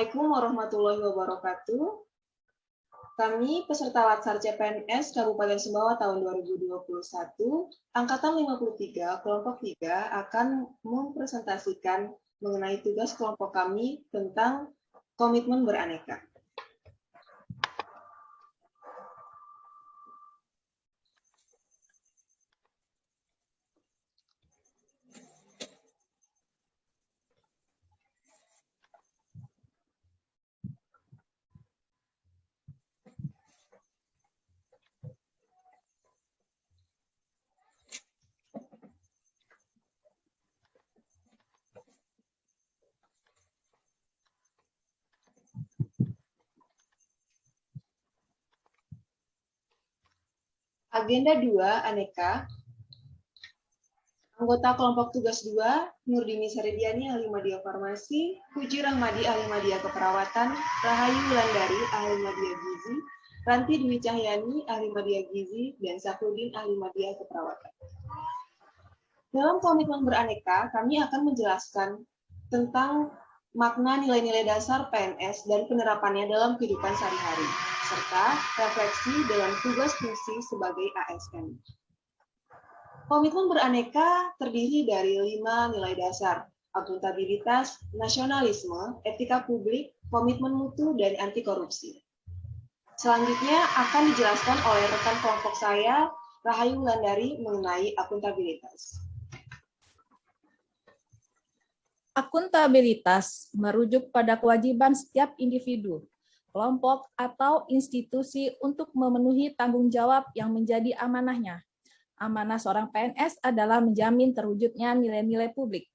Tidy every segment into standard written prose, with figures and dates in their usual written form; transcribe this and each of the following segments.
Assalamualaikum warahmatullahi wabarakatuh. Kami peserta Latsar CPNS Kabupaten Sumbawa tahun 2021, Angkatan 53, kelompok 3 akan mempresentasikan mengenai tugas kelompok kami tentang komitmen beraneka. Agenda 2, Aneka. Anggota kelompok tugas 2, Nurdini Saridiani, Ahli Media Farmasi, Puji Rahmadi, Ahli Media Keperawatan, Rahayu Wulandari, Ahli Media Gizi, Ranti Dwi Cahyani, Ahli Media Gizi, dan Sakrudin, Ahli Media Keperawatan. Dalam komitmen beraneka, kami akan menjelaskan tentang makna nilai-nilai dasar PNS dan penerapannya dalam kehidupan sehari-hari, serta refleksi dalam tugas fungsi sebagai ASN. Komitmen beraneka terdiri dari 5 nilai dasar: akuntabilitas, nasionalisme, etika publik, komitmen mutu, dan anti korupsi. Selanjutnya akan dijelaskan oleh rekan kelompok saya, Rahayu Wulandari, mengenai akuntabilitas. Akuntabilitas merujuk pada kewajiban setiap individu, kelompok, atau institusi untuk memenuhi tanggung jawab yang menjadi amanahnya. Amanah seorang PNS adalah menjamin terwujudnya nilai-nilai publik.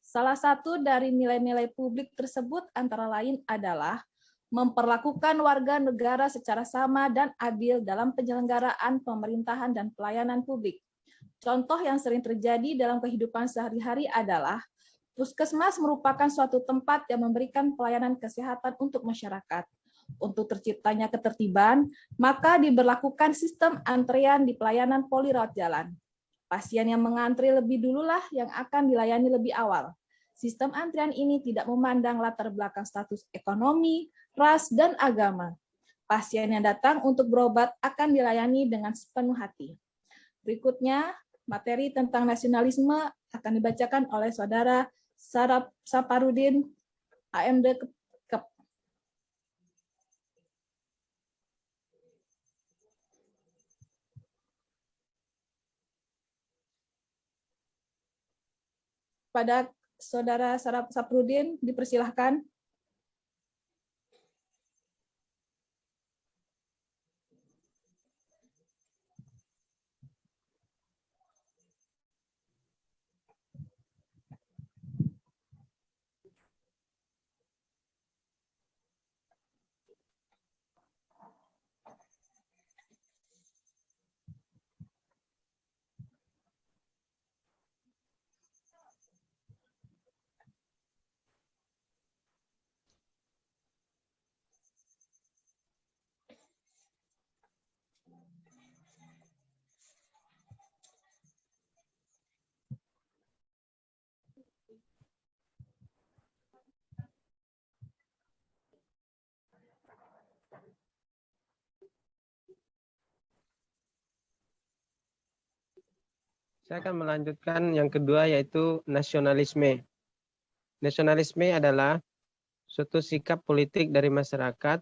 Salah satu dari nilai-nilai publik tersebut antara lain adalah memperlakukan warga negara secara sama dan adil dalam penyelenggaraan pemerintahan dan pelayanan publik. Contoh yang sering terjadi dalam kehidupan sehari-hari adalah puskesmas merupakan suatu tempat yang memberikan pelayanan kesehatan untuk masyarakat. Untuk terciptanya ketertiban, maka diberlakukan sistem antrean di pelayanan poli rawat jalan. Pasien yang mengantri lebih dululah yang akan dilayani lebih awal. Sistem antrian ini tidak memandang latar belakang status ekonomi, ras, dan agama. Pasien yang datang untuk berobat akan dilayani dengan sepenuh hati. Berikutnya, materi tentang nasionalisme akan dibacakan oleh Saudara Saparudin, AMD KEP. Pada Saudara Saparudin, dipersilahkan. Saya akan melanjutkan yang kedua, yaitu nasionalisme. Nasionalisme adalah suatu sikap politik dari masyarakat,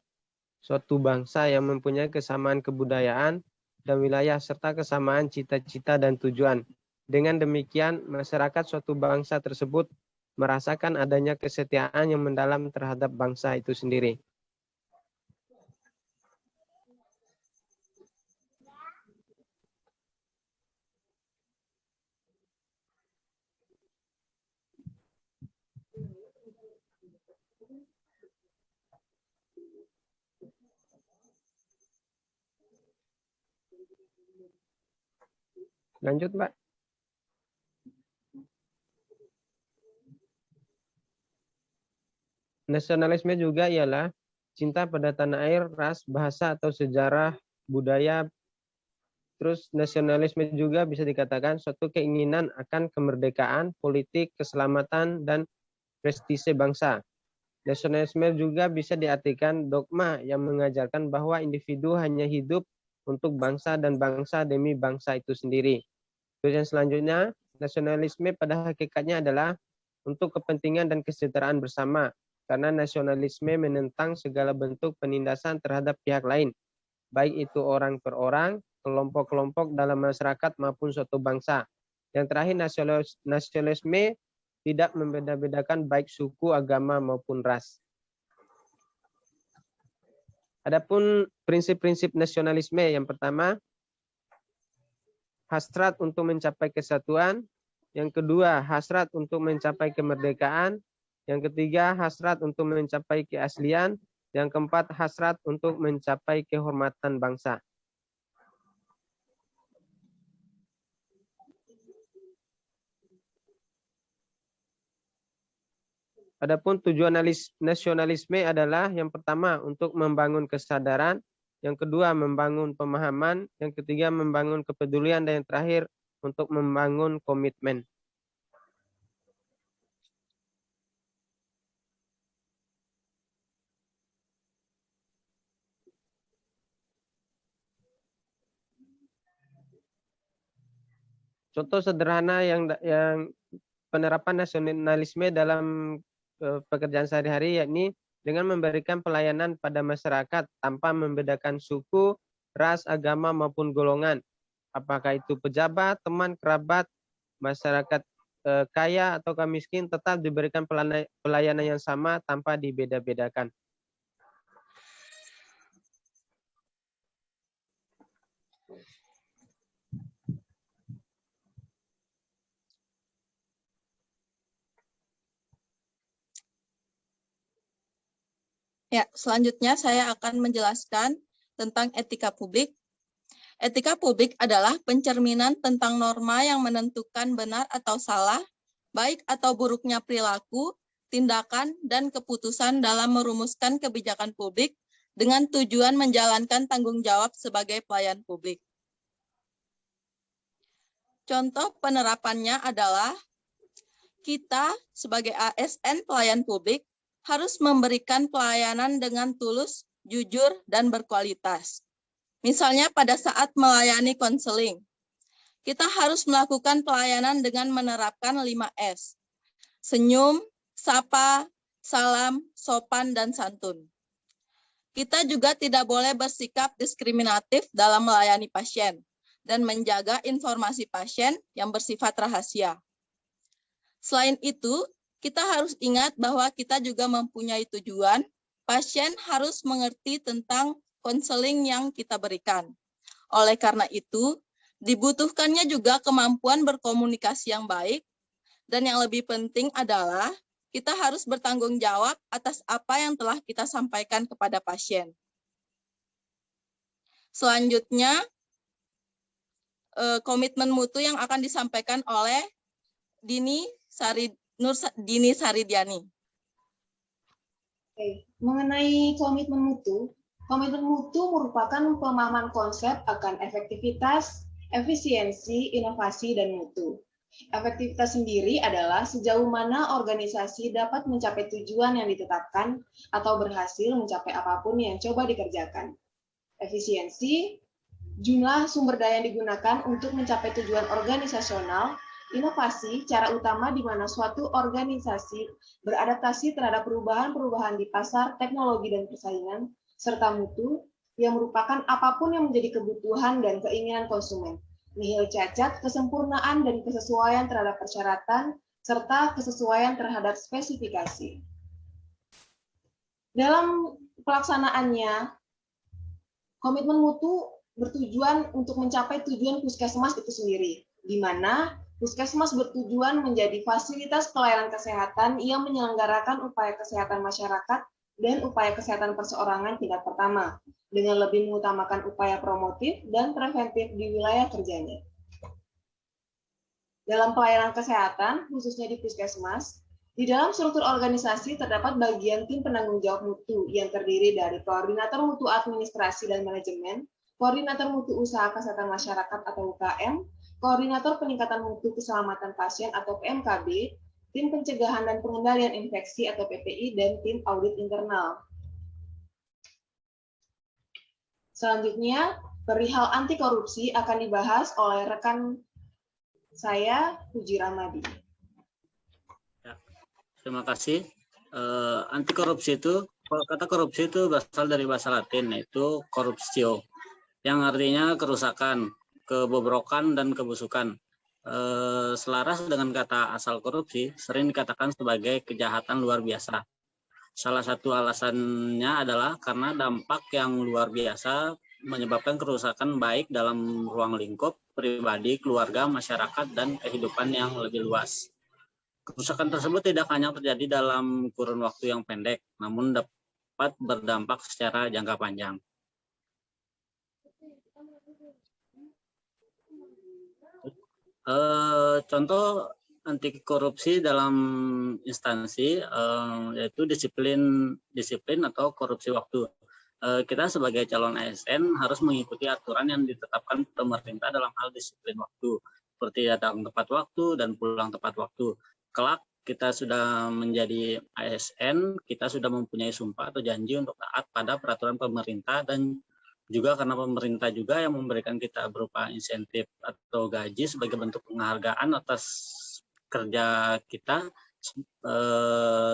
suatu bangsa yang mempunyai kesamaan kebudayaan dan wilayah serta kesamaan cita-cita dan tujuan. Dengan demikian, masyarakat suatu bangsa tersebut merasakan adanya kesetiaan yang mendalam terhadap bangsa itu sendiri. Lanjut, Mbak. Nasionalisme juga ialah cinta pada tanah air, ras, bahasa, atau sejarah budaya Terus nasionalisme juga bisa dikatakan suatu keinginan akan kemerdekaan, politik, keselamatan, dan prestise bangsa. Nasionalisme juga bisa diartikan dogma yang mengajarkan bahwa individu hanya hidup untuk bangsa dan bangsa demi bangsa itu sendiri. Terus yang selanjutnya, nasionalisme pada hakikatnya adalah untuk kepentingan dan kesejahteraan bersama, karena nasionalisme menentang segala bentuk penindasan terhadap pihak lain, baik itu orang per orang, kelompok-kelompok dalam masyarakat maupun suatu bangsa. Yang terakhir, nasionalisme tidak membeda-bedakan baik suku, agama maupun ras. Adapun prinsip-prinsip nasionalisme, yang pertama, hasrat untuk mencapai kesatuan. Yang kedua, hasrat untuk mencapai kemerdekaan. Yang ketiga, hasrat untuk mencapai keaslian. Yang keempat, hasrat untuk mencapai kehormatan bangsa. Adapun tujuan nasionalisme adalah yang pertama untuk membangun kesadaran, yang kedua membangun pemahaman, yang ketiga membangun kepedulian, dan yang terakhir untuk membangun komitmen. Contoh sederhana yang penerapan nasionalisme dalam pekerjaan sehari-hari, yakni dengan memberikan pelayanan pada masyarakat tanpa membedakan suku, ras, agama maupun golongan. Apakah itu pejabat, teman, kerabat, masyarakat kaya atau miskin, tetap diberikan pelayanan yang sama tanpa dibeda-bedakan. Ya, selanjutnya saya akan menjelaskan tentang etika publik. Etika publik adalah pencerminan tentang norma yang menentukan benar atau salah, baik atau buruknya perilaku, tindakan, dan keputusan dalam merumuskan kebijakan publik dengan tujuan menjalankan tanggung jawab sebagai pelayan publik. Contoh penerapannya adalah kita sebagai ASN pelayan publik harus memberikan pelayanan dengan tulus, jujur, dan berkualitas. Misalnya pada saat melayani konseling, kita harus melakukan pelayanan dengan menerapkan 5S. Senyum, sapa, salam, sopan, dan santun. Kita juga tidak boleh bersikap diskriminatif dalam melayani pasien dan menjaga informasi pasien yang bersifat rahasia. Selain itu, kita harus ingat bahwa kita juga mempunyai tujuan, pasien harus mengerti tentang konseling yang kita berikan. Oleh karena itu, dibutuhkannya juga kemampuan berkomunikasi yang baik, dan yang lebih penting adalah kita harus bertanggung jawab atas apa yang telah kita sampaikan kepada pasien. Selanjutnya, komitmen mutu yang akan disampaikan oleh Dini Saridiani. Oke. Mengenai komitmen mutu merupakan pemahaman konsep akan efektivitas, efisiensi, inovasi, dan mutu. Efektivitas sendiri adalah sejauh mana organisasi dapat mencapai tujuan yang ditetapkan atau berhasil mencapai apapun yang coba dikerjakan. Efisiensi, jumlah sumber daya yang digunakan untuk mencapai tujuan organisasional. Inovasi, cara utama di mana suatu organisasi beradaptasi terhadap perubahan-perubahan di pasar, teknologi, dan persaingan, serta mutu, yang merupakan apapun yang menjadi kebutuhan dan keinginan konsumen. Nihil cacat, kesempurnaan, dan kesesuaian terhadap persyaratan, serta kesesuaian terhadap spesifikasi. Dalam pelaksanaannya, komitmen mutu bertujuan untuk mencapai tujuan puskesmas itu sendiri, di mana puskesmas bertujuan menjadi fasilitas pelayanan kesehatan yang menyelenggarakan upaya kesehatan masyarakat dan upaya kesehatan perseorangan tingkat pertama, dengan lebih mengutamakan upaya promotif dan preventif di wilayah kerjanya. Dalam pelayanan kesehatan, khususnya di puskesmas, di dalam struktur organisasi terdapat bagian tim penanggung jawab mutu yang terdiri dari koordinator mutu administrasi dan manajemen, Koordinator Mutu Usaha Kesehatan Masyarakat atau UKM, Koordinator Peningkatan Mutu Keselamatan Pasien atau PMKB, Tim Pencegahan dan Pengendalian Infeksi atau PPI, dan Tim Audit Internal. Selanjutnya, perihal anti korupsi akan dibahas oleh rekan saya, Puji Ramadi. Ya, terima kasih. Anti korupsi itu, kata korupsi itu berasal dari bahasa Latin, yaitu corruptio, yang artinya kerusakan, kebobrokan, dan kebusukan. Selaras dengan kata asal korupsi, sering dikatakan sebagai kejahatan luar biasa. Salah satu alasannya adalah karena dampak yang luar biasa menyebabkan kerusakan baik dalam ruang lingkup, pribadi, keluarga, masyarakat, dan kehidupan yang lebih luas. Kerusakan tersebut tidak hanya terjadi dalam kurun waktu yang pendek, namun dapat berdampak secara jangka panjang. Contoh anti korupsi dalam instansi yaitu disiplin atau korupsi waktu. Kita sebagai calon ASN harus mengikuti aturan yang ditetapkan pemerintah dalam hal disiplin waktu, seperti datang tepat waktu dan pulang tepat waktu. Kelak kita sudah menjadi ASN, kita sudah mempunyai sumpah atau janji untuk taat pada peraturan pemerintah, dan juga karena pemerintah juga yang memberikan kita berupa insentif atau gaji sebagai bentuk penghargaan atas kerja kita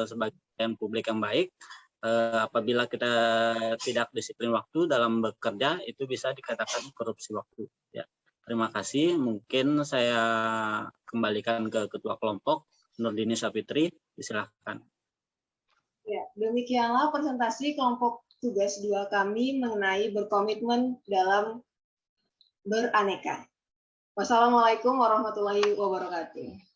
sebagai pelayan publik yang baik. Apabila kita tidak disiplin waktu dalam bekerja, itu bisa dikatakan korupsi waktu. Ya, terima kasih. Mungkin saya kembalikan ke Ketua Kelompok, Nurdini Sapitri. Silakan. Ya, demikianlah presentasi kelompok tugas 2 kami mengenai berkomitmen dalam beraneka. Wassalamualaikum warahmatullahi wabarakatuh.